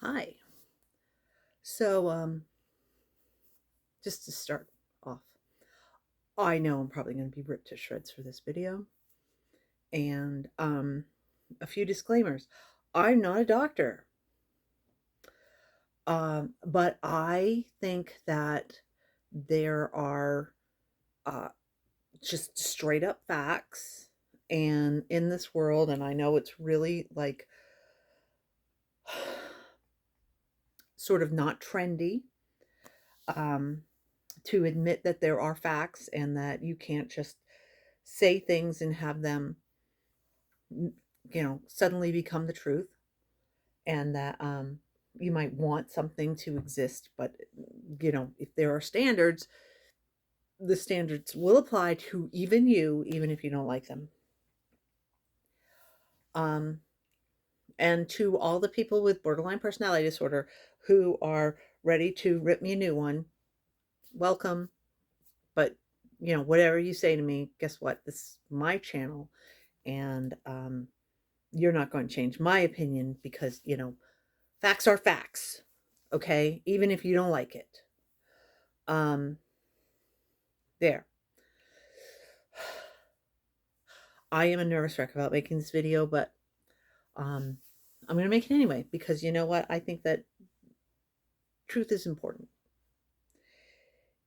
Hi. So, just to start off, I know I'm probably going to be ripped to shreds for this video. And a few disclaimers. I'm not a doctor, but I think that there are uh, just straight up facts. And in this world, and I know it's really like sort of not trendy, um, to admit that there are facts and that you can't just say things and have them, suddenly become the truth, and that you might want something to exist, but if there are standards, the standards will apply to even you, even if you don't like them. Um, and to all the people with borderline personality disorder who are ready to rip me a new one, welcome. But whatever you say to me, guess what? This is my channel, and you're not going to change my opinion because facts are facts, okay? Even if you don't like it. Um, there. I am a nervous wreck about making this video, but um, I'm going to make it anyway because you know what? I think that truth is important.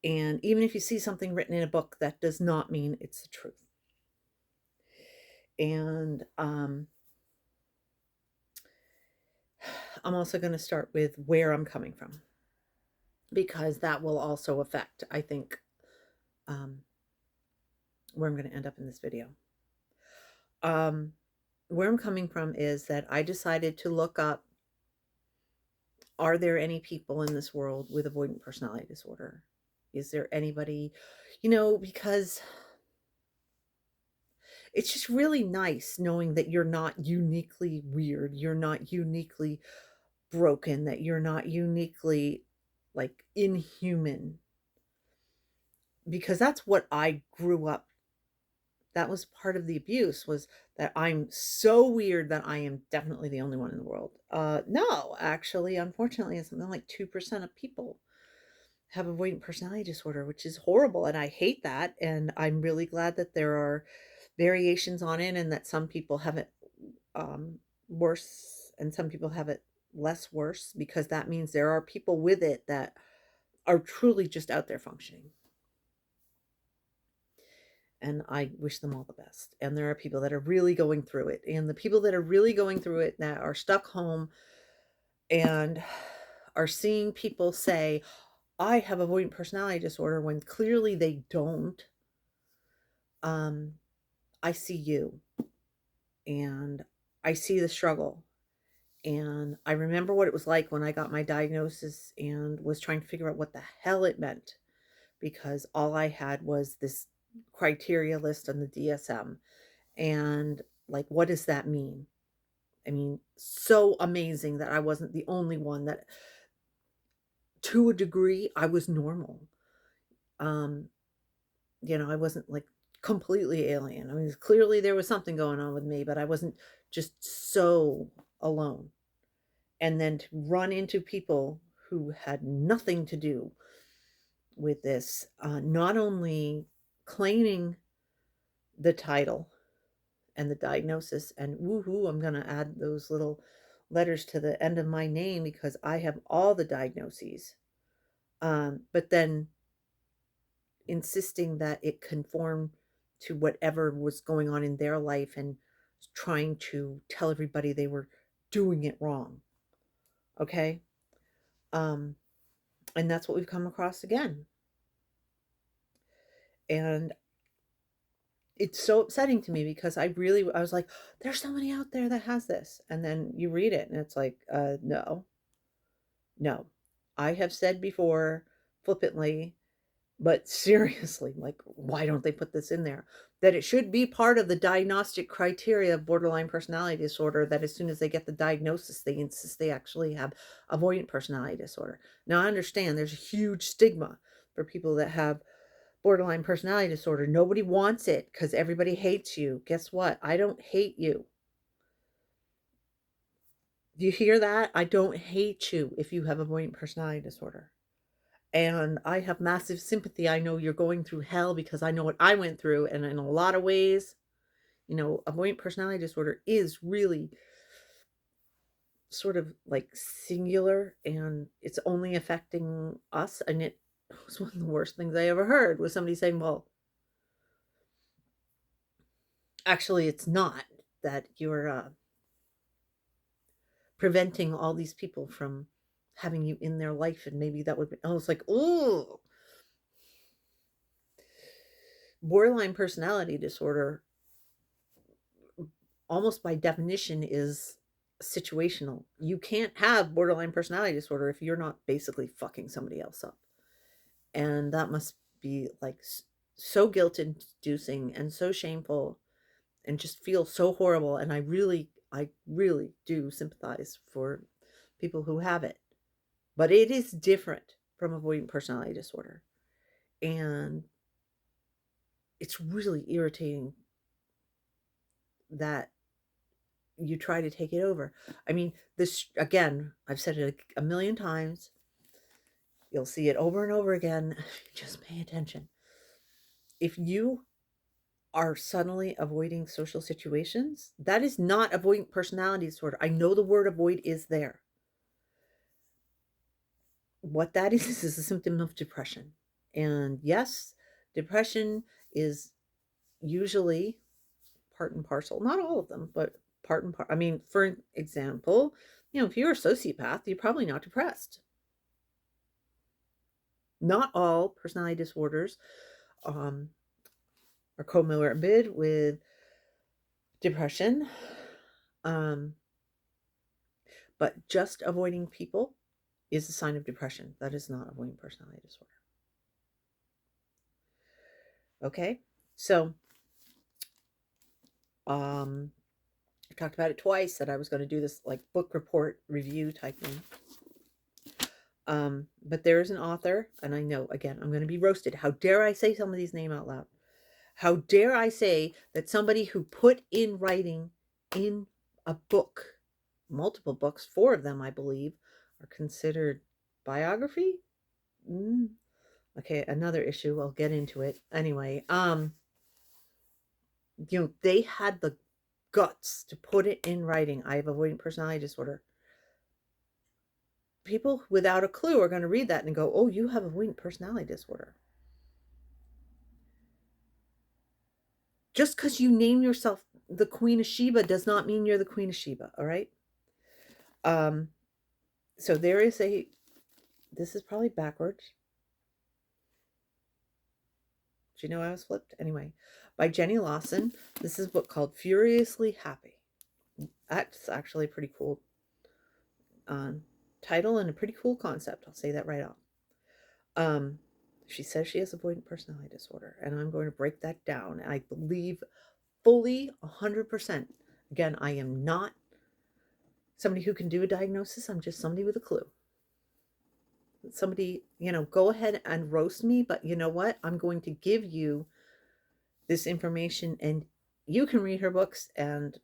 And even if you see something written in a book, that does not mean it's the truth. And I'm also going to start with where I'm coming from, because that will also affect, I think, um, where I'm going to end up in this video. Where I'm coming from is that I decided to look up, are there any people in this world with avoidant personality disorder? Is there anybody, because it's just really nice knowing that you're not uniquely weird, you're not uniquely broken, that you're not uniquely like inhuman, because that's what I grew up. That was part of the abuse, was that I'm so weird that I am definitely the only one in the world. No, actually, unfortunately, it's something like 2% of people have avoidant personality disorder, which is horrible. And I hate that. And I'm really glad that there are variations on it and that some people have it worse and some people have it less worse, because that means there are people with it that are truly just out there functioning. And I wish them all the best. And there are people that are really going through it. And the people that are really going through it, that are stuck home and are seeing people say, I have avoidant personality disorder, when clearly they don't. I see you, and I see the struggle. And I remember what it was like when I got my diagnosis and was trying to figure out what the hell it meant, because all I had was this criteria list on the DSM. And like, what does that mean? I mean, so amazing that I wasn't the only one, that to a degree I was normal. Um, I wasn't like completely alien. I mean, clearly there was something going on with me, but I wasn't just so alone. And then to run into people who had nothing to do with this, not only claiming the title and the diagnosis, and woohoo, I'm going to add those little letters to the end of my name because I have all the diagnoses. But then insisting that it conform to whatever was going on in their life, and trying to tell everybody they were doing it wrong. Okay. Um, and that's what we've come across again. And it's so upsetting to me because I was like, there's somebody out there that has this. And then you read it and it's like, no. I have said before, flippantly, but seriously, like, why don't they put this in there? That it should be part of the diagnostic criteria of borderline personality disorder, that as soon as they get the diagnosis, they insist they actually have avoidant personality disorder. Now, I understand there's a huge stigma for people that have borderline personality disorder. Nobody wants it because everybody hates you. Guess what? I don't hate you. Do you hear that? I don't hate you if you have avoidant personality disorder. And I have massive sympathy. I know you're going through hell because I know what I went through. And in a lot of ways, avoidant personality disorder is really sort of like singular, and it's only affecting us. And it was one of the worst things I ever heard was somebody saying, well, actually, it's not that you're preventing all these people from having you in their life. And maybe that would be, I was like, oh, borderline personality disorder almost by definition is situational. You can't have borderline personality disorder if you're not basically fucking somebody else up. And that must be like so guilt inducing and so shameful and just feel so horrible. And I really do sympathize for people who have it. But it is different from avoidant personality disorder. And it's really irritating that you try to take it over. I mean, this, again, I've said it a million times. You'll see it over and over again. Just pay attention. If you are suddenly avoiding social situations, that is not avoidant personality disorder. I know the word avoid is there. What that is a symptom of depression. And yes, depression is usually part and parcel, not all of them, but part and part. I mean, for example, if you're a sociopath, you're probably not depressed. Not all personality disorders are comorbid with depression, but just avoiding people is a sign of depression. That is not avoiding personality disorder. Okay, so I talked about it twice that I was going to do this like book report review type thing. But there is an author, and I know, again, I'm going to be roasted. How dare I say some of these names out loud? How dare I say that somebody who put in writing in a book, multiple books, 4 of them, I believe, are considered biography? Okay, another issue. I'll get into it. Anyway, they had the guts to put it in writing. I have avoidant personality disorder. People without a clue are going to read that and go, oh, you have avoidant personality disorder. Just because you name yourself the Queen of Sheba does not mean you're the Queen of Sheba, all right? So there is this is probably backwards. Do you know I was flipped? Anyway, by Jenny Lawson. This is a book called Furiously Happy. That's actually a pretty cool title and a pretty cool concept. I'll say that right off. She says she has avoidant personality disorder, and I'm going to break that down. I believe fully 100%. Again, I am not somebody who can do a diagnosis. I'm just somebody with a clue. Somebody, go ahead and roast me, but you know what? I'm going to give you this information, and you can read her books and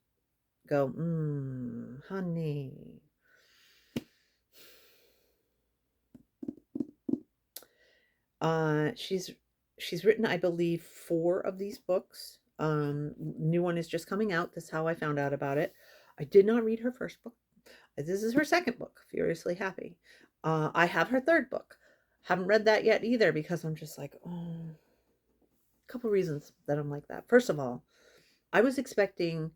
go, honey. She's written, I believe, 4 of these books. New one is just coming out. That's how I found out about it. I did not read her first book. This is her second book, Furiously Happy. I have her third book. Haven't read that yet either because I'm just like, a couple reasons that I'm like that. First of all, I was expecting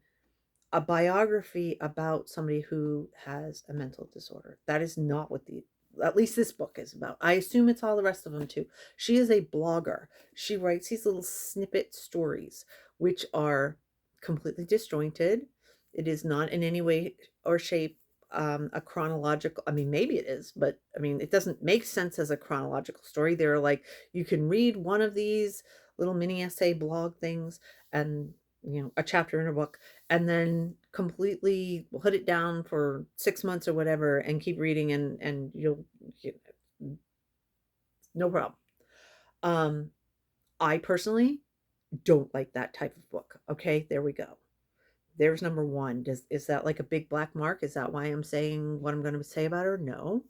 a biography about somebody who has a mental disorder. That is not what at least this book is about. I assume it's all the rest of them too. She is a blogger. She writes these little snippet stories, which are completely disjointed. It is not in any way or shape a chronological, I mean, maybe it is, but I mean, it doesn't make sense as a chronological story. They're like, you can read one of these little mini essay blog things and, a chapter in a book, and then completely put it down for 6 months or whatever and keep reading, and you'll no problem. I personally don't like that type of book. Okay, there we go. There's number one. Is that like a big black mark? Is that why I'm saying what I'm going to say about her? No.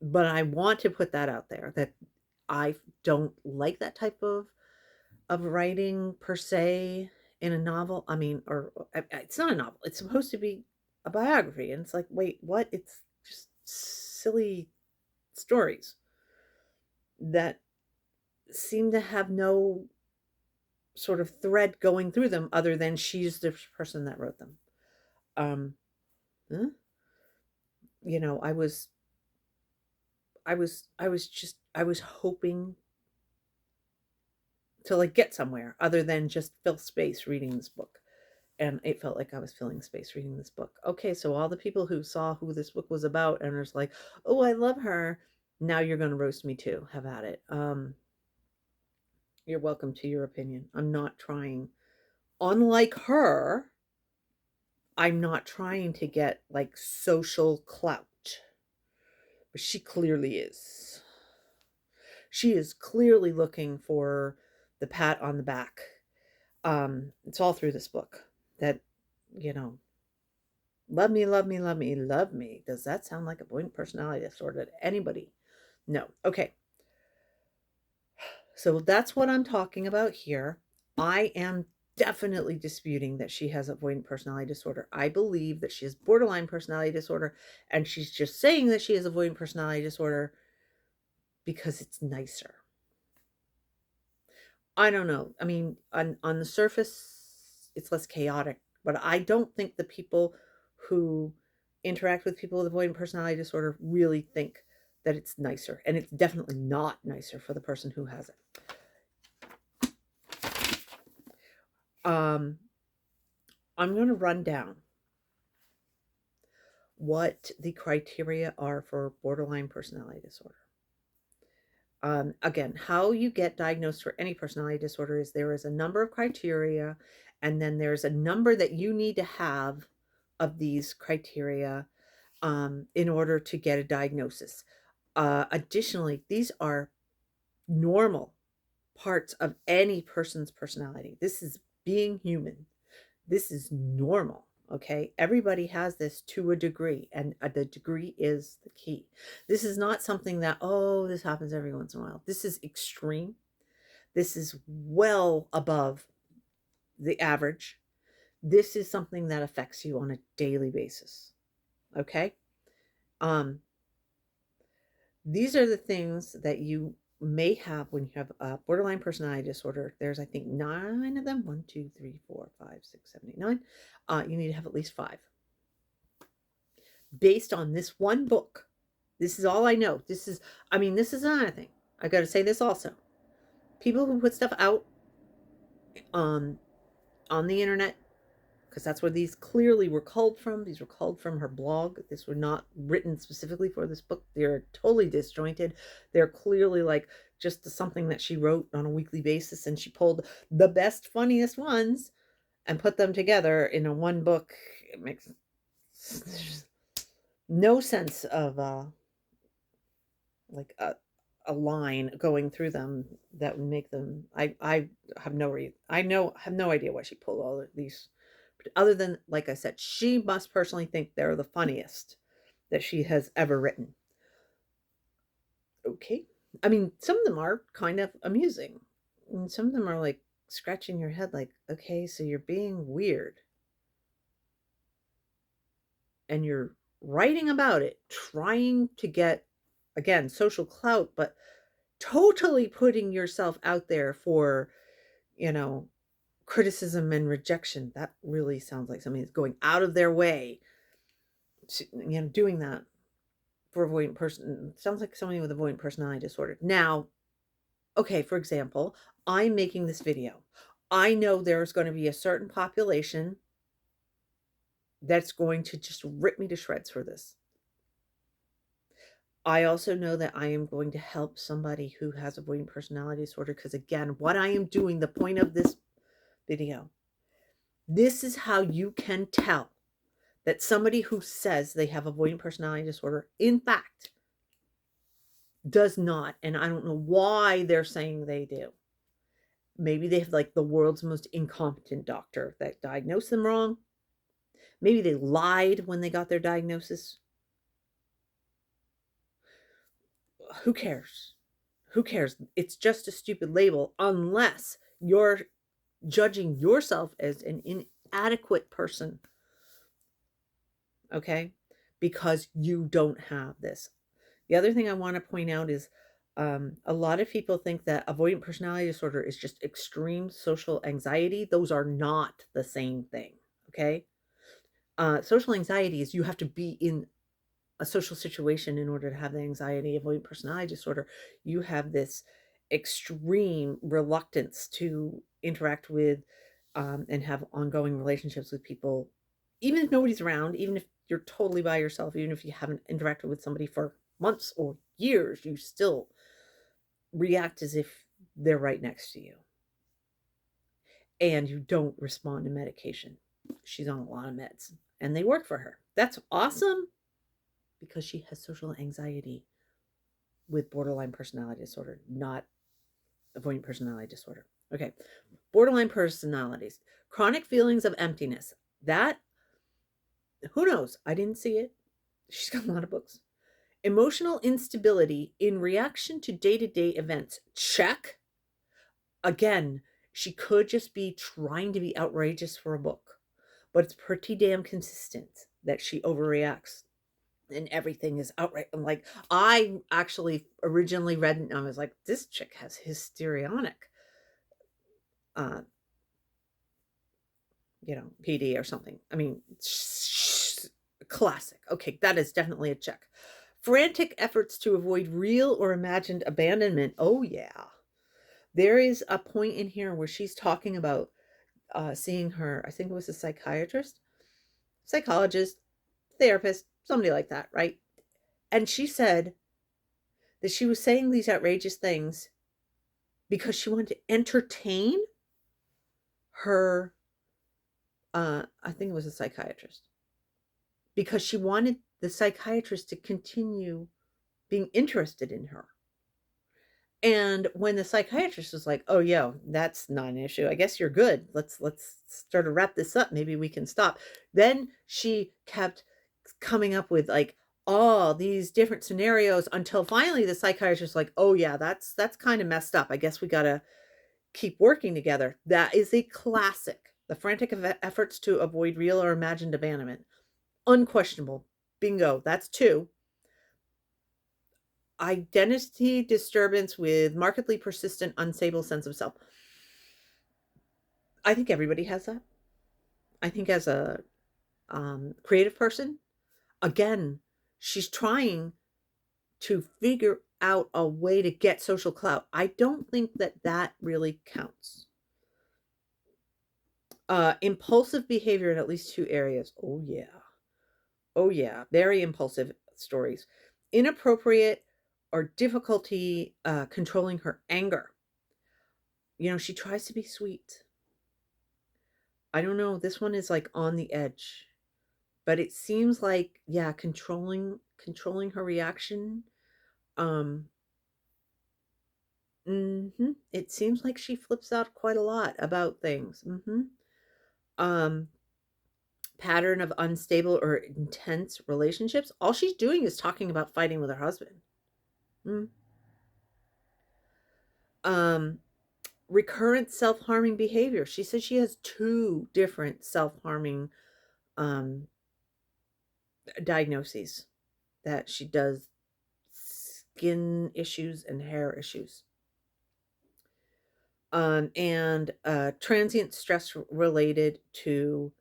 But I want to put that out there that I don't like that type of writing per se in a novel. I mean, or it's not a novel. It's supposed to be a biography, and it's like, wait, what? It's just silly stories that seem to have no sort of thread going through them other than she's the person that wrote them. Um, huh? You know, I was hoping to like get somewhere other than just fill space reading this book. And it felt like I was filling space reading this book. Okay, so all the people who saw who this book was about and was like, "Oh, I love her." Now you're going to roast me too. Have at it. You're welcome to your opinion. I'm not trying, unlike her, I'm not trying to get like social clout. But she clearly is. She is clearly looking for the pat on the back. It's all through this book that, you know, love me, love me, love me, love me. Does that sound like avoidant personality disorder to anybody? No. Okay. So that's what I'm talking about here. I am definitely disputing that she has avoidant personality disorder. I believe that she has borderline personality disorder, and she's just saying that she has avoidant personality disorder because it's nicer. I don't know. I mean, on the surface, it's less chaotic, but I don't think the people who interact with people with avoidant personality disorder really think that it's nicer, and it's definitely not nicer for the person who has it. I'm going to run down what the criteria are for borderline personality disorder. Again, how you get diagnosed for any personality disorder is there is a number of criteria, and then there's a number that you need to have of these criteria in order to get a diagnosis. Additionally, these are normal parts of any person's personality. This is being human. This is normal. Okay. Everybody has this to a degree, and the degree is the key. This is not something that, oh, this happens every once in a while. This is extreme. This is well above the average. This is something that affects you on a daily basis. Okay. Um, these are the things that you may have when you have a borderline personality disorder. There's, I think, 9 of them. 1, 2, 3, 4, 5, 6, 7, 8, 9. You need to have at least 5. Based on this one book. This is all I know. This is another thing. I got to say this also. People who put stuff out on the internet, because that's where these clearly were culled from. These were culled from her blog. These were not written specifically for this book. They're totally disjointed. They're clearly like just something that she wrote on a weekly basis, and she pulled the best, funniest ones and put them together in a one book. It makes no sense of like a line going through them that would make them. I have no have no idea why she pulled all of these, other than, like I said, she must personally think they're the funniest that she has ever written. Okay. I mean, some of them are kind of amusing, and some of them are like scratching your head like, okay, so you're being weird and you're writing about it, trying to get, again, social clout, but totally putting yourself out there for, you know, criticism and rejection. That really sounds like somebody that's going out of their way to, you know, doing that for avoidant person. Sounds like somebody with avoidant personality disorder. Now, okay, for example, I'm making this video. I know there's going to be a certain population that's going to just rip me to shreds for this. I also know that I am going to help somebody who has avoidant personality disorder, because again, what I am doing, the point of this video, this is how you can tell that somebody who says they have avoidant personality disorder, in fact, does not, and I don't know why they're saying they do. Maybe they have like the world's most incompetent doctor that diagnosed them wrong. Maybe they lied when they got their diagnosis. Who cares? Who cares? It's just a stupid label unless you're judging yourself as an inadequate person, okay? Because you don't have this. The other thing I want to point out is a lot of people think that avoidant personality disorder is just extreme social anxiety. Those are not the same thing, okay? Social anxiety is you have to be in a social situation in order to have the anxiety. Avoidant personality disorder, you have this extreme reluctance to interact with and have ongoing relationships with people, even if nobody's around, even if you're totally by yourself, even if you haven't interacted with somebody for months or years, you still react as if they're right next to you. And you don't respond to medication. She's on a lot of meds and they work for her. That's awesome because she has social anxiety with borderline personality disorder, not avoidant personality disorder. Okay. Borderline personalities, chronic feelings of emptiness. That, who knows? I didn't see it. She's got a lot of books. Emotional instability in reaction to day-to-day events. Check. Again, she could just be trying to be outrageous for a book, but it's pretty damn consistent that she overreacts and everything is outright. I'm like, I actually originally read it and I was like, this chick has histrionic, uh, PD or something. I mean, classic. Okay, that is definitely a check. Frantic efforts to avoid real or imagined abandonment. Oh, yeah. There is a point in here where she's talking about seeing her, I think it was a psychiatrist, psychologist, therapist, somebody like that, right? And she said that she was saying these outrageous things because she wanted to entertain her, I think it was a psychiatrist, because she wanted the psychiatrist to continue being interested in her. And when the psychiatrist was like, "Oh, yeah, that's not an issue. I guess you're good. Let's start to wrap this up. Maybe we can stop." Then she kept coming up with like all these different scenarios until finally the psychiatrist was like, "Oh, yeah, that's kind of messed up. I guess we got to keep working together." That is a classic. The frantic efforts to avoid real or imagined abandonment. Unquestionable. Bingo. That's two. Identity disturbance with markedly persistent, unstable sense of self. I think everybody has that. I think as a creative person, again, she's trying to figure out a way to get social clout. I don't think that that really counts. Impulsive behavior in at least two areas. Oh, yeah. Oh, yeah. Very impulsive stories. Inappropriate or difficulty controlling her anger. She tries to be sweet. I don't know. This one is like on the edge, but it seems like, yeah, controlling her reaction. Um, It seems like she flips out quite a lot about things. Um, Pattern of unstable or intense relationships. All she's doing is talking about fighting with her husband. Mm. Um, Recurrent self-harming behavior. She says she has two different self-harming um, diagnoses that she does: skin issues and hair issues. And transient stress related to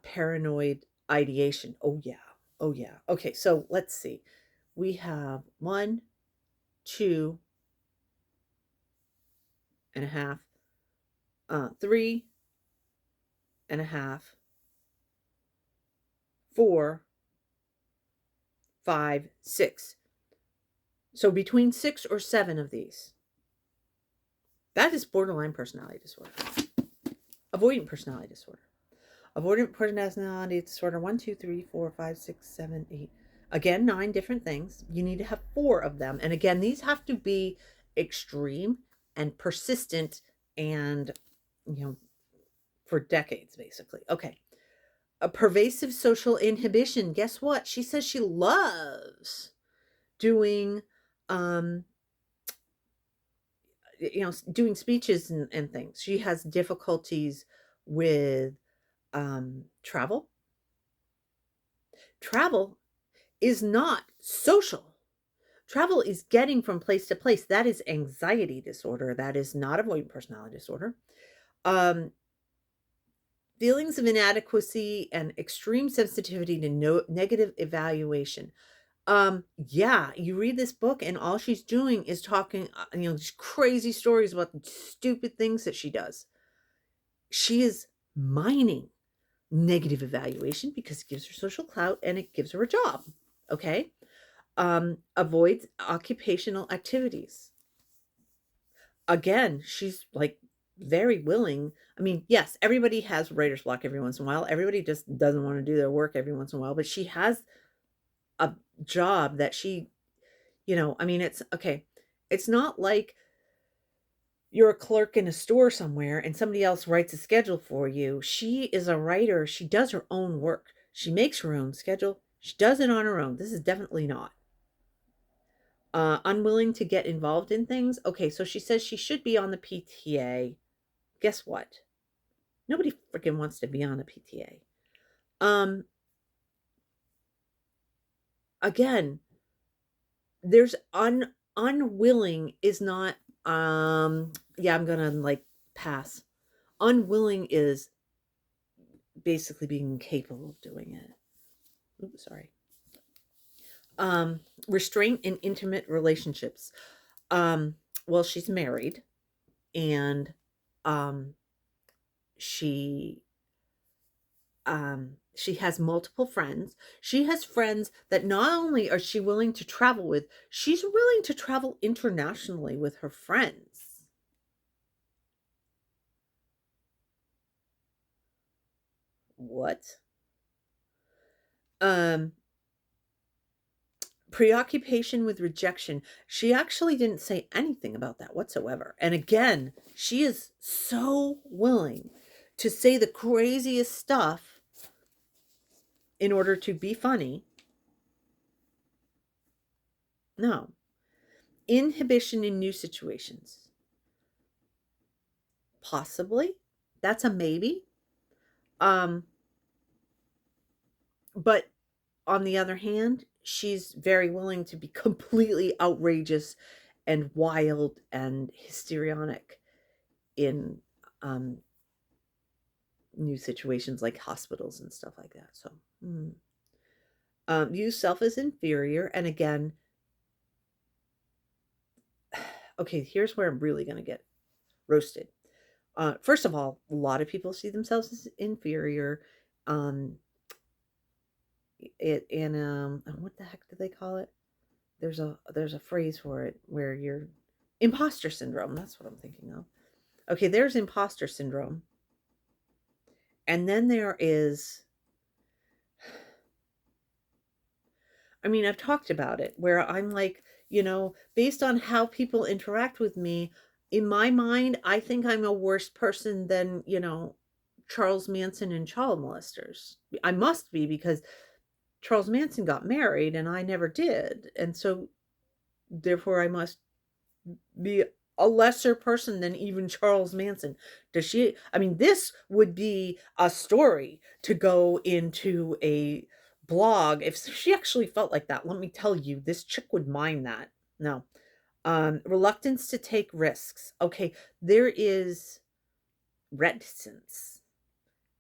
paranoid ideation. Oh, yeah. Oh, yeah. Okay, so let's see. We have 1, 2.5, 3.5, 4, 5, 6. So between 6 or 7 of these. That is borderline personality disorder. Avoidant personality disorder. Avoidant personality disorder 1, 2, 3, 4, 5, 6, 7, 8. Again, 9 different things. You need to have 4 of them. And again, these have to be extreme and persistent and, you know, for decades, basically. Okay. A pervasive social inhibition. Guess what? She says she loves doing, um, doing speeches and things. She has difficulties with travel. Travel is not social. Travel is getting from place to place. That is anxiety disorder. That is not avoidant personality disorder. Um, Feelings of inadequacy and extreme sensitivity to negative evaluation. Yeah, you read this book and all she's doing is talking, these crazy stories about the stupid things that she does. She is mining negative evaluation because it gives her social clout and it gives her a job. Okay. Avoids occupational activities. Again, she's like very willing. I mean, yes, everybody has writer's block every once in a while. Everybody just doesn't want to do their work every once in a while, but she has a job that she, I mean, it's okay. It's not like you're a clerk in a store somewhere and somebody else writes a schedule for you. She is a writer. She does her own work. She makes her own schedule. She does it on her own. This is definitely not. Unwilling to get involved in things. Okay, so she says she should be on the PTA. Guess what? Nobody freaking wants to be on a PTA. Um, Again, there's unwilling is not yeah, I'm gonna like pass. Unwilling is basically being incapable of doing it. Oops, sorry. Restraint in intimate relationships. Um, well, she's married and um she she has multiple friends. She has friends that not only are she willing to travel with, she's willing to travel internationally with her friends. What? Um Preoccupation with rejection. She actually didn't say anything about that whatsoever. And again, she is so willing to say the craziest stuff in order to be funny. No. Inhibition in new situations. Possibly. That's a maybe. Um, but on the other hand, she's very willing to be completely outrageous and wild and histrionic in um, new situations like hospitals and stuff like that. So, view self as inferior. And again, okay, here's where I'm really going to get roasted. First of all, a lot of people see themselves as inferior. Um, what the heck do they call it? There's a phrase for it where you're imposter syndrome. That's what I'm thinking of. Okay, there's imposter syndrome. And then there is, I mean, I've talked about it where I'm like, based on how people interact with me, in my mind, I think I'm a worse person than, Charles Manson and child molesters. I must be because Charles Manson got married and I never did. And so therefore I must be a lesser person than even Charles Manson. I mean, this would be a story to go into a blog. If she actually felt like that, let me tell you, this chick would mind that. No. Reluctance to take risks. Okay, there is reticence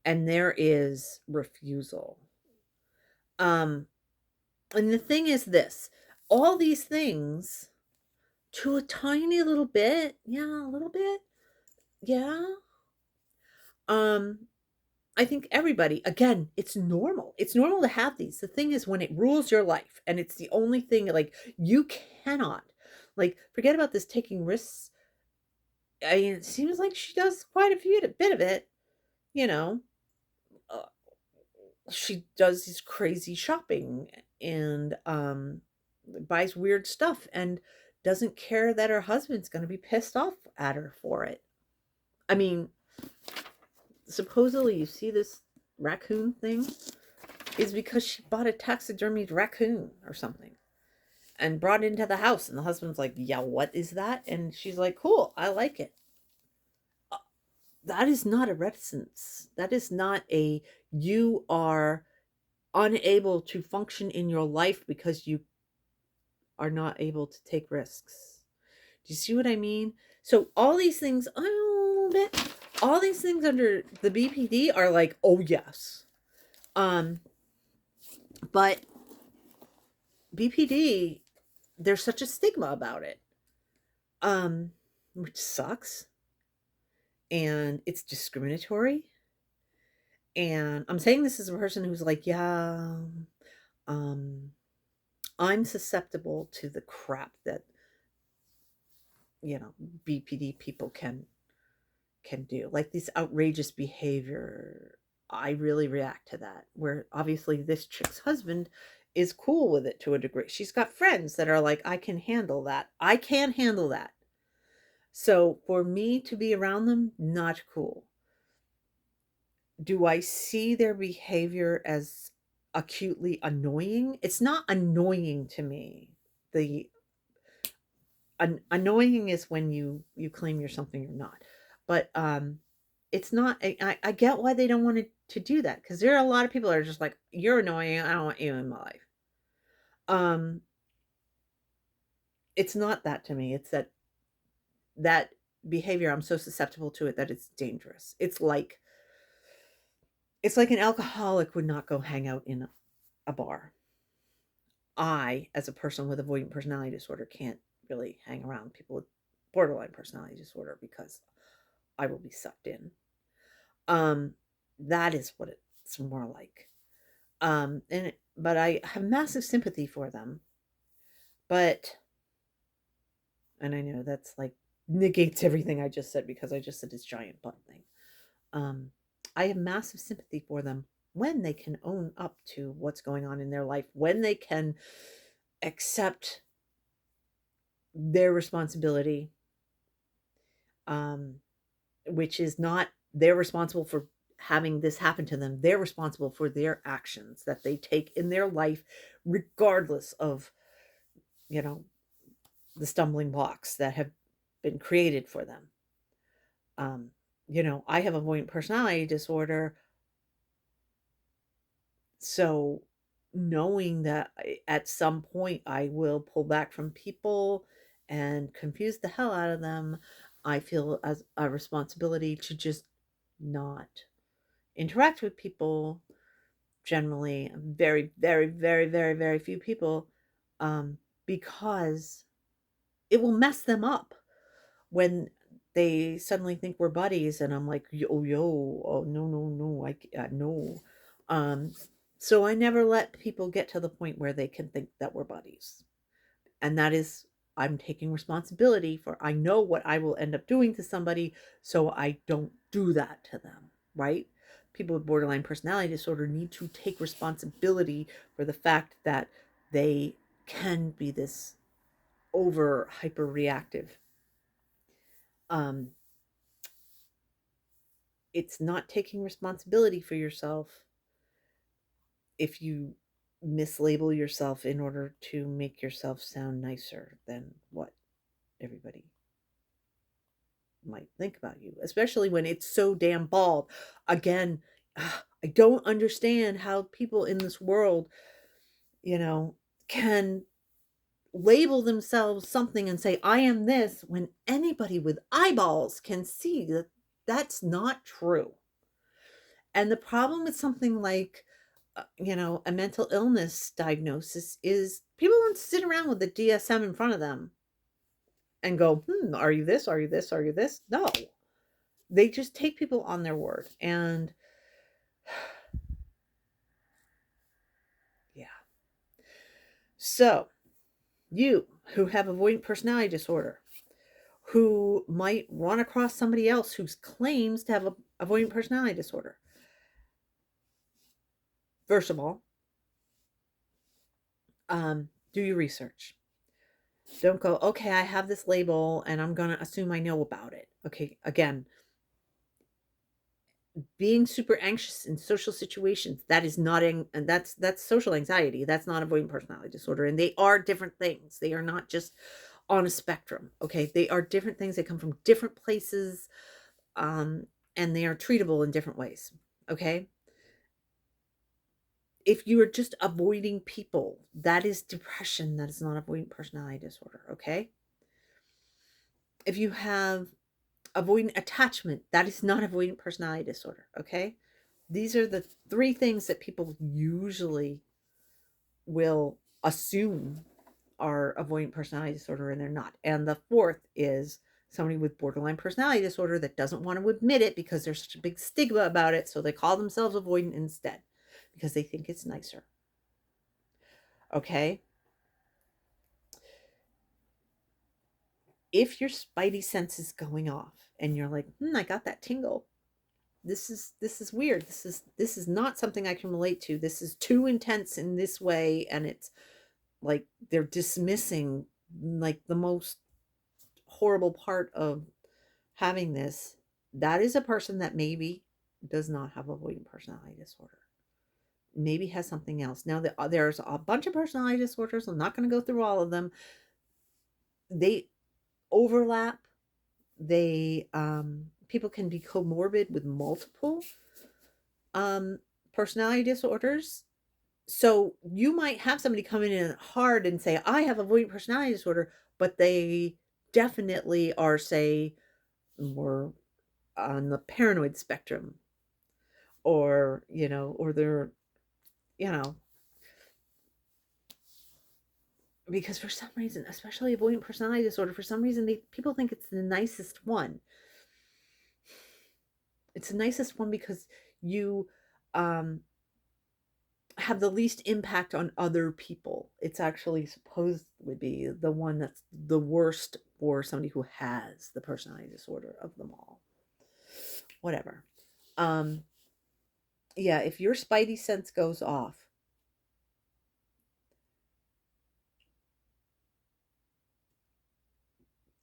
and there is refusal. Um, and the thing is this, all these things to a tiny little bit, yeah, a little bit, yeah. Um, I think everybody, again, it's normal. It's normal to have these. The thing is when it rules your life and it's the only thing like you cannot like forget about this taking risks. I mean, it seems like she does quite a bit of it, you know. Uh, she does these crazy shopping and buys weird stuff and doesn't care that her husband's going to be pissed off at her for it. I mean, supposedly you see this raccoon thing is because she bought a taxidermied raccoon or something and brought it into the house. And the husband's like, yeah, what is that? And she's like, cool, I like it. That is not a reticence. That is not a, you are unable to function in your life because you are not able to take risks. Do you see what I mean? So all these things, a little bit, all these things under the BPD are like, oh yes. But BPD, there's such a stigma about it. Which sucks. And it's discriminatory. And I'm saying this as a person who's like, yeah, um, I'm susceptible to the crap that, BPD people can do. Like these outrageous behavior. I really react to that. Where obviously this chick's husband is cool with it to a degree. She's got friends that are like, I can handle that. I can't handle that. So for me to be around them, not cool. Do I see their behavior as acutely annoying? It's not annoying to me. The annoying is when you claim you're something you're not. But it's not. I get why they don't want to do that, because there are a lot of people that are just like, you're annoying. I don't want you in my life. Um, it's not that to me. It's that behavior. I'm so susceptible to it that it's dangerous. It's like an alcoholic would not go hang out in a bar. I, as a person with avoidant personality disorder, can't really hang around people with borderline personality disorder because I will be sucked in. Um, that is what it's more like. But I have massive sympathy for them. But, and I know that's like negates everything I just said because I just said this giant butt thing. Um, I have massive sympathy for them when they can own up to what's going on in their life, when they can accept their responsibility, um, which is not they're responsible for having this happen to them. They're responsible for their actions that they take in their life, regardless of, you know, the stumbling blocks that have been created for them. Um, I have avoidant personality disorder. So knowing that at some point I will pull back from people and confuse the hell out of them, I feel as a responsibility to just not interact with people generally, very, very, very, very, very few people, um, because it will mess them up when they suddenly think we're buddies, and I'm like, yo, oh no, no, no, no. Um, so I never let people get to the point where they can think that we're buddies, and that is, I'm taking responsibility for, I know what I will end up doing to somebody, so I don't do that to them, right? People with borderline personality disorder need to take responsibility for the fact that they can be this over hyper reactive. Um, it's not taking responsibility for yourself if you mislabel yourself in order to make yourself sound nicer than what everybody might think about you, especially when it's so damn bald. Again, I don't understand how people in this world, can label themselves something and say, I am this, when anybody with eyeballs can see that that's not true. And the problem with something like, a mental illness diagnosis is people don't sit around with the DSM in front of them and go, are you this? Are you this? Are you this? No. They just take people on their word. And yeah. So, you who have avoidant personality disorder, who might run across somebody else who claims to have a avoidant personality disorder, first of all, do your research. Don't go, okay, I have this label and I'm going to assume I know about it. Okay, again, Being super anxious in social situations, that is not and that's social anxiety. That's not avoidant personality disorder. And they are different things. They are not just on a spectrum. Okay. They are different things. They come from different places. Um, and they are treatable in different ways. Okay. If you are just avoiding people, that is depression. That is not avoidant personality disorder. Okay. If you have avoidant attachment, that is not avoidant personality disorder. Okay. These are the three things that people usually will assume are avoidant personality disorder, and they're not. And the fourth is somebody with borderline personality disorder that doesn't want to admit it because there's such a big stigma about it. So they call themselves avoidant instead because they think it's nicer. Okay. If your spidey sense is going off and you're like, I got that tingle. This is weird. This is not something I can relate to. This is too intense in this way, and it's like they're dismissing like the most horrible part of having this. That is a person that maybe does not have avoidant personality disorder, maybe has something else. Now there's a bunch of personality disorders. I'm not going to go through all of them. They overlap. They People can be comorbid with multiple personality disorders. So you might have somebody come in hard and say, I have avoidant personality disorder, but they definitely are, say, more on the paranoid spectrum, or, or they're, you know, because for some reason, especially avoidant personality disorder, for some reason, people think it's the nicest one. It's the nicest one because you, um, have the least impact on other people. It's actually supposed to be the one that's the worst for somebody who has the personality disorder of them all. Whatever. Um, yeah, if your spidey sense goes off,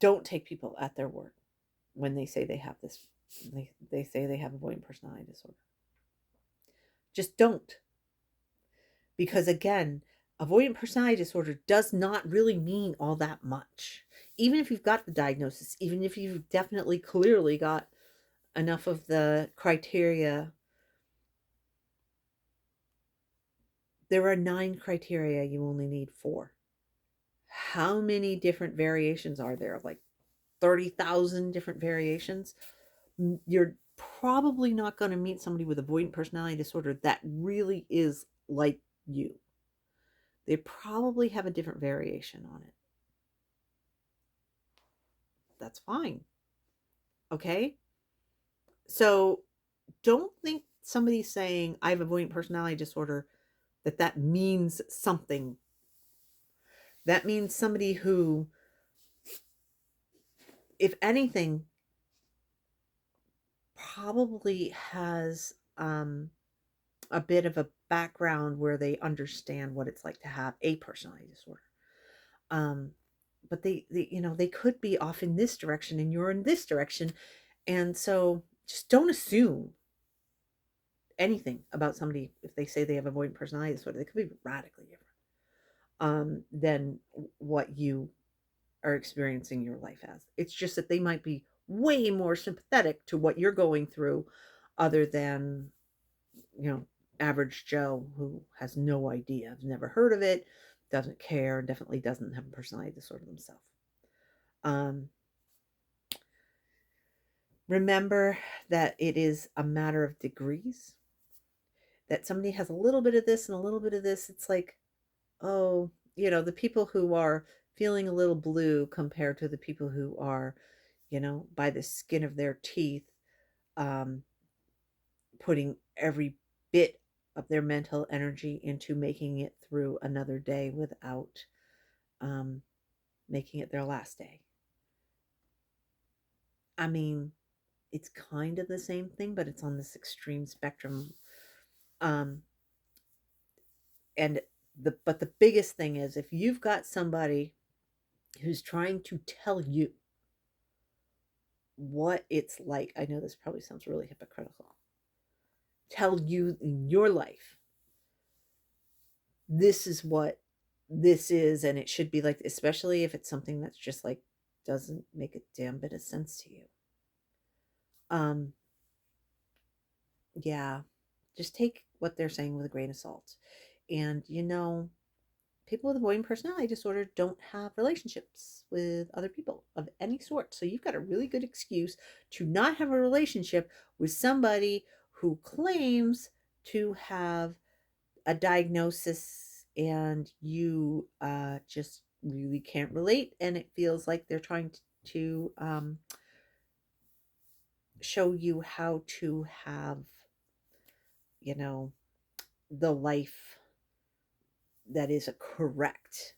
don't take people at their word when they say they have this. They say they have avoidant personality disorder. Just don't. Because again, avoidant personality disorder does not really mean all that much. Even if you've got the diagnosis, even if you've definitely clearly got enough of the criteria, there are 9 criteria, you only need 4. How many different variations are there? Like 30,000 different variations? You're probably not going to meet somebody with avoidant personality disorder that really is like you. They probably have a different variation on it. That's fine. Okay? So don't think somebody saying I have avoidant personality disorder that means something. That means somebody who, if anything, probably has a bit of a background where they understand what it's like to have a personality disorder. Um, but they could be off in this direction and you're in this direction. And so just don't assume anything about somebody if they say they have avoidant personality disorder. They could be radically different than what you are experiencing your life as. It's just that they might be way more sympathetic to what you're going through, other than, you know, average Joe who has no idea, has never heard of it, doesn't care, definitely doesn't have a personality disorder themselves. Um, Remember that it is a matter of degrees. That somebody has a little bit of this and a little bit of this. It's like, oh, the people who are feeling a little blue compared to the people who are, by the skin of their teeth, um, putting every bit of their mental energy into making it through another day without um, making it their last day. I mean, it's kind of the same thing, but it's on this extreme spectrum. Um, and the biggest thing is if you've got somebody who's trying to tell you what it's like. I know this probably sounds really hypocritical. tell you in your life, this is what this is, and it should be like, especially if it's something that's just like doesn't make a damn bit of sense to you. Um, yeah, just take what they're saying with a grain of salt. And people with avoidant personality disorder don't have relationships with other people of any sort. So you've got a really good excuse to not have a relationship with somebody who claims to have a diagnosis, and you just really can't relate. And it feels like they're trying to show you how to have, you know, the life that is a correct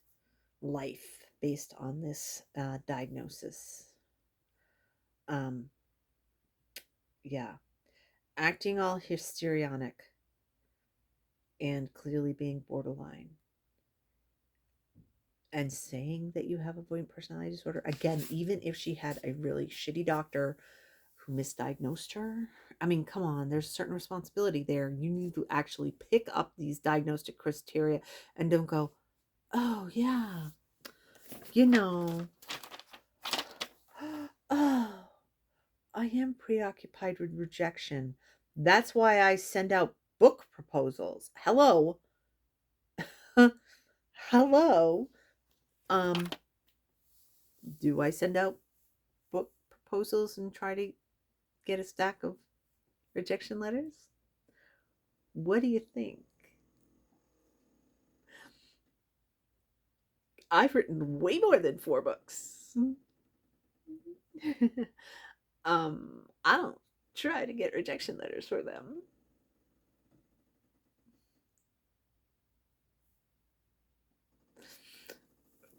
life based on this diagnosis. Um, yeah, acting all histrionic and clearly being borderline, and saying that you have avoidant personality disorder. Again, even if she had a really shitty doctor who misdiagnosed her, I mean, come on, there's a certain responsibility there. You need to actually pick up these diagnostic criteria and don't go, oh, yeah, you know, oh, I am preoccupied with rejection. That's why I send out book proposals. Hello. Hello. Um, do I send out book proposals and try to get a stack of rejection letters? What do you think? I've written way more than 4 books. I don't try to get rejection letters for them.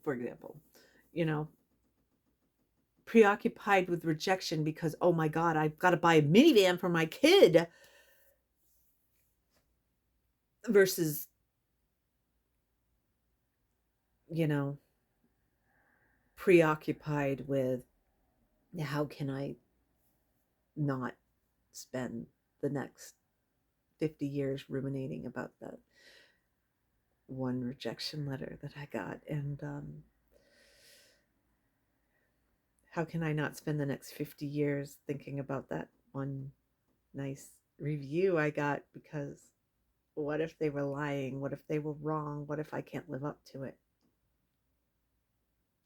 For example, you know, preoccupied with rejection because, oh my God, I've got to buy a minivan for my kid, versus, you know, preoccupied with how can I not spend the next 50 years ruminating about that one rejection letter that I got. And how can I not spend the next 50 years thinking about that one nice review I got? Because what if they were lying? What if they were wrong? What if I can't live up to it?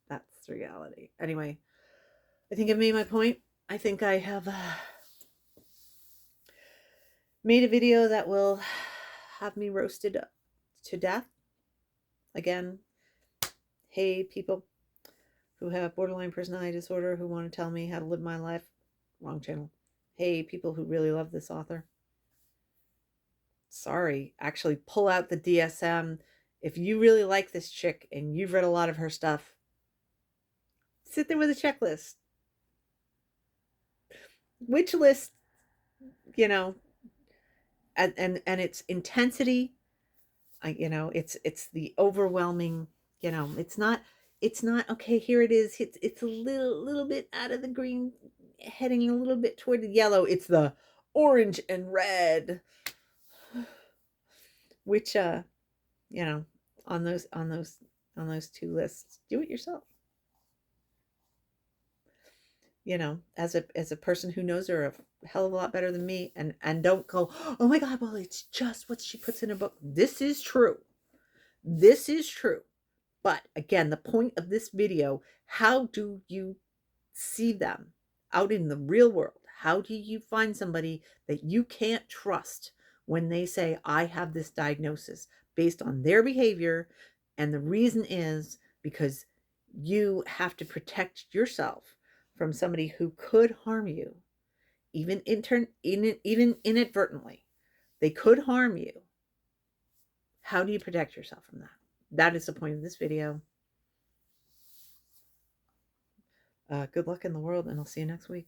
That's reality. Anyway, I think I've made my point. I think I have made a video that will have me roasted to death. Again, hey, people who have borderline personality disorder who want to tell me how to live my life, wrong channel. Hey, people who really love this author, sorry, actually pull out the DSM. If you really like this chick and you've read a lot of her stuff, sit there with a checklist. Which list, you know, and its intensity, it's the overwhelming, it's not okay, here it is, it's a little bit out of the green, heading a little bit toward the yellow. It's the orange and red, which you know on those two lists, do it yourself. As a person who knows her a hell of a lot better than me, and don't go, oh my God, well, it's just what she puts in a book. This is true. But again, the point of this video, how do you see them out in the real world? How do you find somebody that you can't trust when they say, I have this diagnosis, based on their behavior? And the reason is because you have to protect yourself from somebody who could harm you, even even inadvertently. They could harm you. How do you protect yourself from that? That is the point of this video. Good luck in the world, and I'll see you next week.